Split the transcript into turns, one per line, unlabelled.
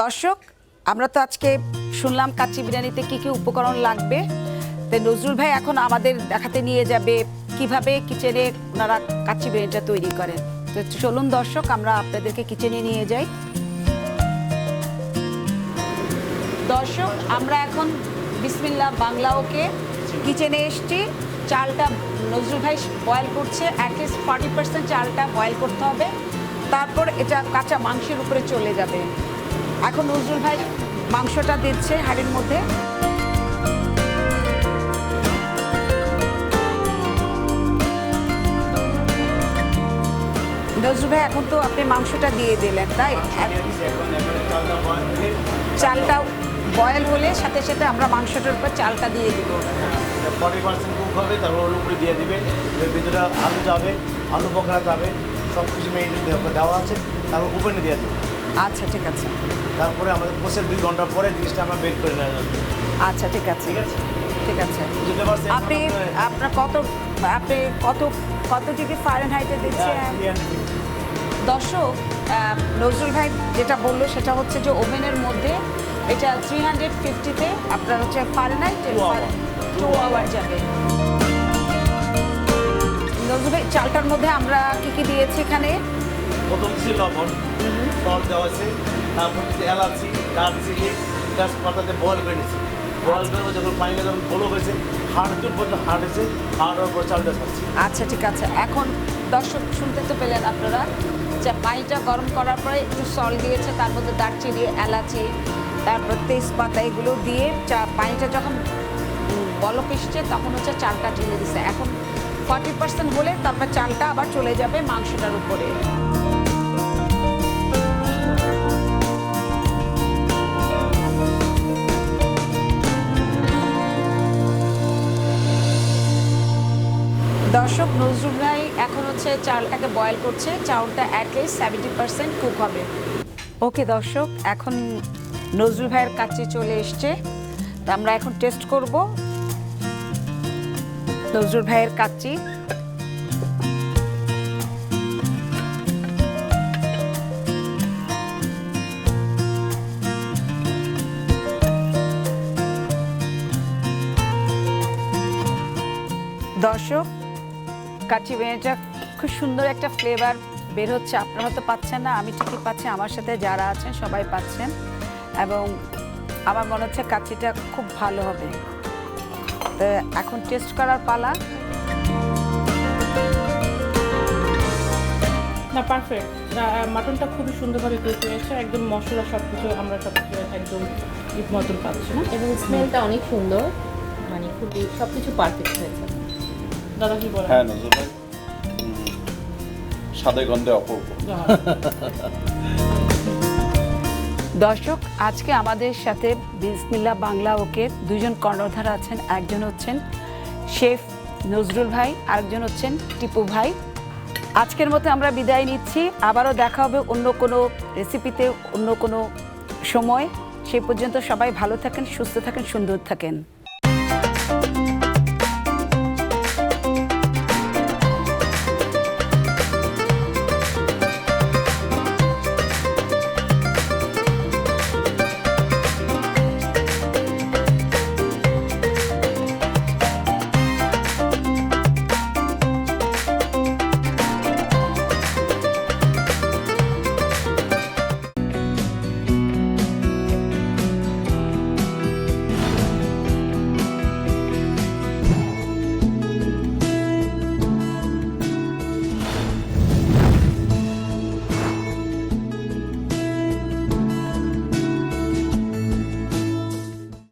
দর্শক, আমরা তো আজকে শুনলাম কাচ্চি বিরিয়ানিতে কি কি উপকরণ লাগবে। তো নজরুল ভাই এখন আমাদের দেখাতে নিয়ে যাবে কিভাবে কিচেনে ওনারা কাচ্চি বিরিয়ানিটা তৈরি করেন। তো চলুন দর্শক, আমরা আপনাদেরকে কিচেনে নিয়ে যাই। দর্শক, আমরা এখন বিসমিল্লাহ বাংলা ওকে কিচেনে এসছি। চালটা নজরুল ভাই বয়েল করছে, অ্যাটলিস্ট 40% চালটা বয়েল করতে হবে, তারপর এটা কাঁচা মাংসের উপরে চলে যাবে। এখন নজরুল ভাই মাংসটা দিচ্ছে হাঁড়ির মধ্যে। নজরুল ভাই এখন তো আপনি মাংসটা দিয়ে দিলেন, তাই? চালটা বয়েল হলে সাথে সাথে আমরা মাংসটার উপর চালটা দিয়ে দিব।
40% কুক হবে, তারপর ওর উপরে দিয়ে দিবে। এর ভিতরে আলু যাবে, আলু বকরা যাবে, সব কিছু মেরিনেট দেওয়া আছে, তারপর ওপেনে দিয়ে দেবে।
আচ্ছা, ঠিক আছে।
তারপরে আমাদের প্রসেস 2 ঘন্টা পরে জিনিসটা আমরা বের করে নেওয়া যাবে।
আচ্ছা, ঠিক আছে,
ঠিক আছে,
ঠিক আছে।
বুঝতে পারছেন?
আপনি কত ডিগ্রি ফারেনহাইটে দিচ্ছেন? দর্শক, নজরুল ভাই যেটা বললো সেটা হচ্ছে যে ওভেনের মধ্যে এটা 350-তে আপনার হচ্ছে ফারেনহাইটে 2 আওয়ার যাবে। নজরুল ভাই, চালটার মধ্যে আমরা কি কি দিয়েছি এখানে?
প্রথম ছিল লবণ, সল্ট দেওয়া আছে, তারপর কিছু এলাচি, দারচিনি, তেজপাতাতে বয়েল করে নিয়েছি। বয়েল করে যখন পানিটা যখন বলো হয়েছে, হাড় দূর পর্যন্ত হাড় হয়েছে, হাড়ের উপর চালটা ছাড়ছি।
আচ্ছা, ঠিক আছে। এখন দর্শক শুনতে তো পেলেন আপনারা যে পানিটা গরম করার পরে একটু সল্ট দিয়েছে, তার মধ্যে দারচিনি, এলাচি, তারপর তেজপাতা এগুলো দিয়ে পানিটা যখন বলক এসছে তখন হচ্ছে চালটা ঢেলে দিচ্ছে। এখন 40% হলে তারপর চালটা আবার চলে যাবে মাংসটার উপরে। দর্শক, নজরুল ভাই এখন হচ্ছে চালটাকে বয়েল করছে। চাউলটা অ্যাটলিস্ট 70% কুক হবে। ওকে দর্শক, এখন নজরুল ভাইয়ের কাছে চলে এসছে, তো আমরা এখন টেস্ট করব নজরুল ভাইয়ের কাচ্চি। দর্শক, কাচ্চি বিরিয়ানিটা খুব সুন্দর একটা ফ্লেভার বের হচ্ছে। আপনারা হয়তো পাচ্ছেন না, আমি ঠিকই পাচ্ছি, আমার সাথে যারা আছেন সবাই পাচ্ছেন, এবং আমার মনে হচ্ছে কাচ্চিটা খুব ভালো হবে। তো এখন টেস্ট করার পালা।
না, পারফেক্ট। মাটনটা খুবই সুন্দরভাবে কুক হয়েছে, একদম মশলা সব কিছু আমরা সব কিছু একদম ঠিক মতন পাচ্ছি না,
এবং স্মেলটা অনেক সুন্দর, মানে খুবই সব কিছু পারফেক্ট হয়েছে।
দাদা কি বলেন?
হ্যাঁ নজরুল ভাই, স্বাদে গন্ধে অপূর্ব।
দর্শক, আজকে আমাদের সাথে বিসমিল্লাহ বাংলা ওকে দুজন কর্ণধার আছেন। একজন হচ্ছেন শেফ নজরুল ভাই, আরেকজন হচ্ছেন টিপু ভাই। আজকের মতো আমরা বিদায় নিচ্ছি। আবারও দেখা হবে অন্য কোনো রেসিপিতে, অন্য কোনো সময়। সে পর্যন্ত সবাই ভালো থাকেন, সুস্থ থাকেন, সুন্দর থাকেন।